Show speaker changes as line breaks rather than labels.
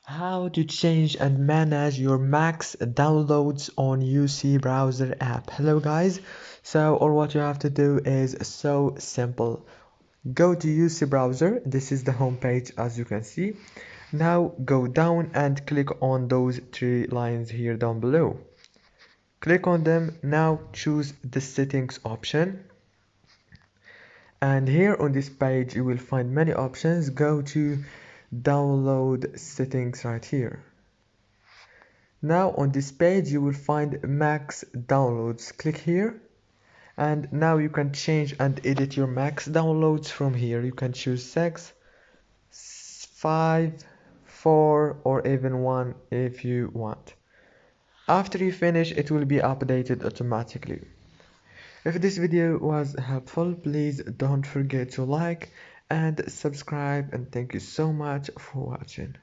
How to change and manage your max downloads on UC browser app. Hello guys, so all what you have to do is so simple. Go to UC browser. This is the home page, as you can see. Now go down and click on those three lines here down below. Click on them. Now choose the settings option, and here on this page you will find many options. Go to download settings right here. Now on this page you will find max downloads. Click here, and now you can change and edit your max downloads from here. You can choose 6, 5, 4, or even 1 if you want. After you finish, it will be updated automatically. If this video was helpful, please don't forget to like and subscribe, and thank you so much for watching.